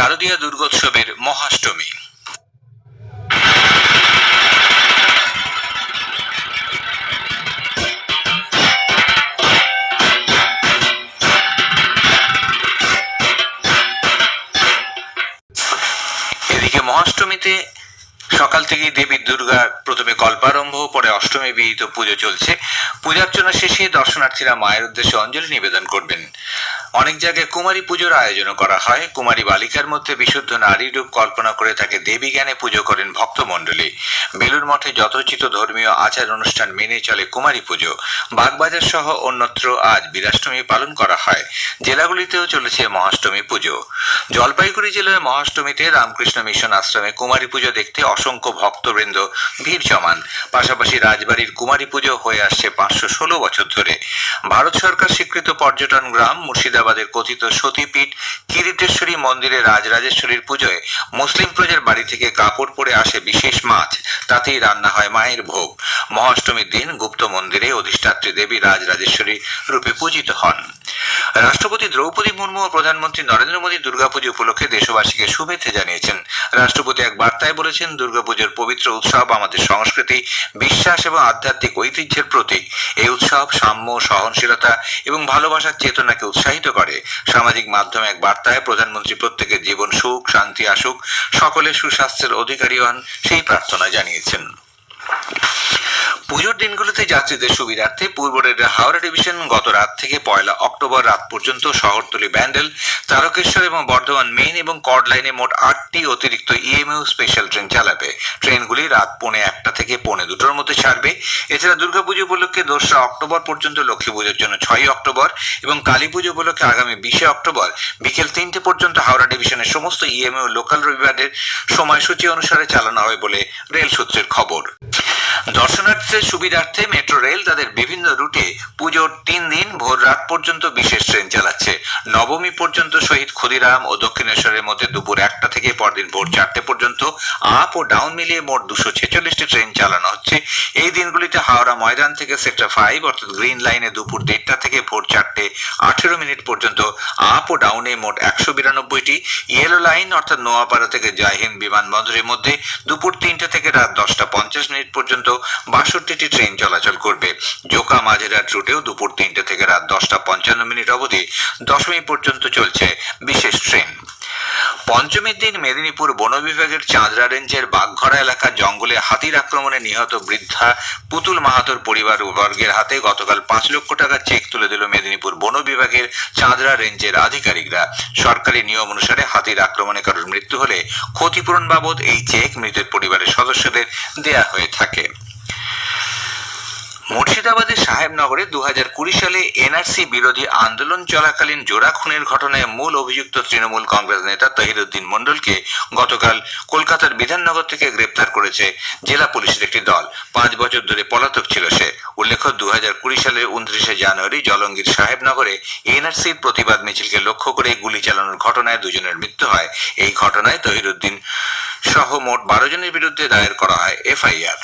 শারদীয় দুর্গোৎসবের মহাষ্টমী। এদিকে মহাষ্টমীতে সকাল থেকেই দেবী দুর্গার প্রথমে কল্পারম্ভ, পরে অষ্টমী বিহিত পুজো চলছে। পূজার্চনা শেষে দর্শনার্থীরা মায়ের উদ্দেশ্যে অঞ্জলি নিবেদন করবেন। অনেক জায়গায় কুমারী পুজোর আয়োজন করা হয়। কুমারী বালিকার মধ্যে বিশুদ্ধ নারী রূপ কল্পনা করে তাকে দেবী জ্ঞানে পুজো করেন ভক্তমণ্ডলী। বেলুর মঠে যথোচিত ধর্মীয় আচার অনুষ্ঠান মেনে চলে কুমারী পুজো। বাগবাজার সহ অন্যত্র আজ বীরাষ্টমী পালন করা হয়। জেলাগুলিতেও চলেছে মহাষ্টমী পুজো। জলপাইগুড়ি জেলার মহাষ্টমীতে রামকৃষ্ণ মিশন আশ্রমে কুমারী পুজো দেখতে অসংখ্য ভক্তবৃন্দ ভিড় জমান। পাশাপাশি রাজবাড়ির কুমারী পুজো হয়ে আসছে 516 বছর ধরে। ভারত সরকার স্বীকৃত পর্যটন গ্রাম মুর্শিদাবাদের কথিত সতীপীঠ কিরিটেশ্বরী মন্দিরে রাজরাজেশ্বরীর পুজোয় মুসলিম প্রজার বাড়ি থেকে কাপড় পরে আসে বিশেষ মাছ, তাতেই রান্না হয় মায়ের ভোগ। মহাষ্টমীর দিন গুপ্ত মন্দিরে অধিষ্ঠাত্রী দেবী রাজরাজেশ্বরী রূপে পূজিত হন। রাষ্ট্রপতি দ্রৌপদী মুর্মু ও প্রধানমন্ত্রী নরেন্দ্র মোদী দুর্গাপুজো উপলক্ষে দেশবাসীকে শুভেচ্ছা জানিয়েছেন। রাষ্ট্রপতি এক বার্তায় বলেছেন, দুর্গাপুজোর পবিত্র উৎসব আমাদের সংস্কৃতি, বিশ্বাস এবং আধ্যাত্মিক ঐতিহ্যের প্রতীক। এই উৎসব সাম্য, সহনশীলতা এবং ভালোবাসার চেতনাকে উৎসাহিত করে। সামাজিক মাধ্যমে এক বার্তায় প্রধানমন্ত্রী প্রত্যেকের জীবন সুখ শান্তি আসুক, সকলে সুস্বাস্থ্যের অধিকারী হন, সেই প্রার্থনা জানিয়েছেন। পুজোর দিনগুলিতে যাত্রীদের সুবিধার্থে পূর্ব রেলের হাওড়া ডিভিশন গত রাত থেকে 1 অক্টোবর রাত পর্যন্ত শহরতলি, ব্যান্ডেল, তারকেশ্বর এবং বর্ধমান মেইন এবং কর্ড লাইনে মোট 8টি অতিরিক্ত ইএমইউ স্পেশাল ট্রেন চালাবে। ট্রেনগুলি রাত 1:45 থেকে 2:45-র মধ্যে ছাড়বে। এছাড়া দুর্গাপুজো উপলক্ষে 2রা অক্টোবর পর্যন্ত, লক্ষ্মী পুজোর জন্য 6 অক্টোবর এবং কালী পুজো উপলক্ষে আগামী 20 অক্টোবর বিকেল 3টে পর্যন্ত হাওড়া ডিভিশনের সমস্ত ইএমইউ লোকাল রবিবারের সময়সূচি অনুসারে চালানো হবে বলে রেল সূত্রের খবর। দর্শনার্থীদের সুবিধার্থে মেট্রো রেল তাদের বিভিন্ন রুটে পুজোর 3 দিন ভোর রাত পর্যন্ত বিশেষ ট্রেন চালাচ্ছে। নবমী পর্যন্ত শহীদ ক্ষুদিরাম ও দক্ষিণেশ্বরের মধ্যে দুপুর 1টা থেকে পরদিন ভোর 4টে পর্যন্ত আপ ও ডাউন মিলিয়ে মোট 246টি ট্রেন চালানো হচ্ছে। এই দিনগুলিতে হাওড়া ময়দান থেকে সেক্টর 5 অর্থাৎ গ্রিন লাইনে দুপুর 1:30টা থেকে ভোর 4:18 পর্যন্ত আপ ও ডাউনে মোট 192টি, ইয়েলো লাইন অর্থাৎ নোয়াপাড়া থেকে জয়হিন্দ বিমানবন্দরের মধ্যে দুপুর 3টে থেকে রাত 10:50 পর্যন্ত 62টি ট্রেন চলাচল করবে। জোকা মাঝেরহাট রুটেও দুপুর 3টে থেকে রাত 10:55 অবধি দশমী পর্যন্ত চলছে বিশেষ ট্রেন। পঞ্চমীর দিন মেদিনীপুর বন বিভাগের চাঁদরা রেঞ্জের বাঘঘরা এলাকার জঙ্গলে হাতির আক্রমণে নিহত বৃদ্ধা পুতুল মাহাতোর পরিবার বর্গের হাতে গতকাল 5 লক্ষ টাকার চেক তুলে দিল মেদিনীপুর বন বিভাগের চাঁদরা রেঞ্জের আধিকারিকরা। সরকারি নিয়ম অনুসারে হাতির আক্রমণে কারোর মৃত্যু হলে ক্ষতিপূরণ বাবদ এই চেক মৃতের পরিবারের সদস্যদের দেয়া হয়ে থাকে। মুর্শিদাবাদের সাহেবনগরে 2020 সালে এনআরসি বিরোধী আন্দোলন চলাকালীন জোড়া খুনের ঘটনায় মূল অভিযুক্ত তৃণমূল কংগ্রেস নেতা তহিরউদ্দিন মণ্ডলকে গতকাল কলকাতার বিধাননগর থেকে গ্রেপ্তার করেছে জেলা পুলিশের একটি দল। 5 বছর ধরে পলাতক ছিল সে। উল্লেখ্য, 2020 সালের 29শে জানুয়ারি জলঙ্গির সাহেবনগরে এনআরসির প্রতিবাদ মিছিলকে লক্ষ্য করে গুলি চালানোর ঘটনায় 2 জনের মৃত্যু হয়। এই ঘটনায় তহিরউদ্দিন সহ মোট 12 জনের বিরুদ্ধে দায়ের করা হয় এফআইআর।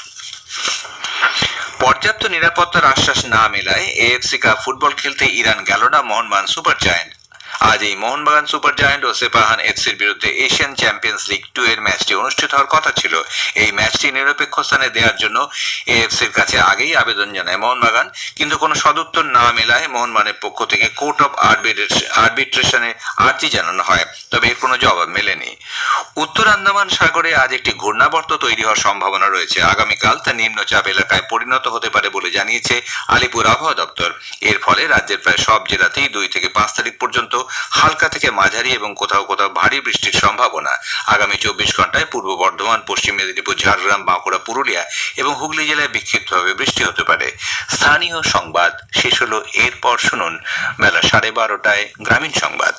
পর্যাপ্ত নিরাপত্তার আশ্বাস না মেলায় এএফসি কাপ ফুটবল খেলতে ইরান গেল না মোহনবাগান সুপার জায়ান্ট। আজ এই মোহনবাগান সুপার জায়ান্ট ও সেপাহান এফসির বিরুদ্ধে এশিয়ান চ্যাম্পিয়ন্স লিগ 2 এর ম্যাচটি অনুষ্ঠিত হওয়ার কথা ছিল। এই ম্যাচটি নিরপেক্ষ স্থানে দেওয়ার জন্য এএফসির কাছে আগেই আবেদন জানায় মোহনবাগান, কিন্তু কোনো সদুত্তর না মেলায় মোহনবাগানের পক্ষ থেকে কোর্ট অফ আরবিট্রেশনে আর্জি জানানো হয়, তবে এর কোনো জবাব মেলেনি। উত্তর আন্দামান সাগরে আজ একটি ঘূর্ণাবর্ত তৈরি হওয়ার সম্ভাবনা রয়েছে। আগামীকাল তা নিম্নচাপ এলাকায় পরিণত হতে পারে বলে জানিয়েছে আলিপুর আবহাওয়া দপ্তর। এর ফলে রাজ্যের প্রায় সব জেলাতেই 2 থেকে 5 তারিখ পর্যন্ত হালকা থেকে মাঝারি এবং কোথাও কোথাও ভারী বৃষ্টির সম্ভাবনা। আগামী 24 ঘন্টায় পূর্ব বর্ধমান, পশ্চিম মেদিনীপুর, ঝাড়গ্রাম, বাঁকুড়া, পুরুলিয়া এবং হুগলি জেলায় বিক্ষিপ্তভাবে বৃষ্টি হতে পারে। স্থানীয় সংবাদ শেষ হলো। এরপর শুনুন বেলা 12:30টায় গ্রামীণ সংবাদ।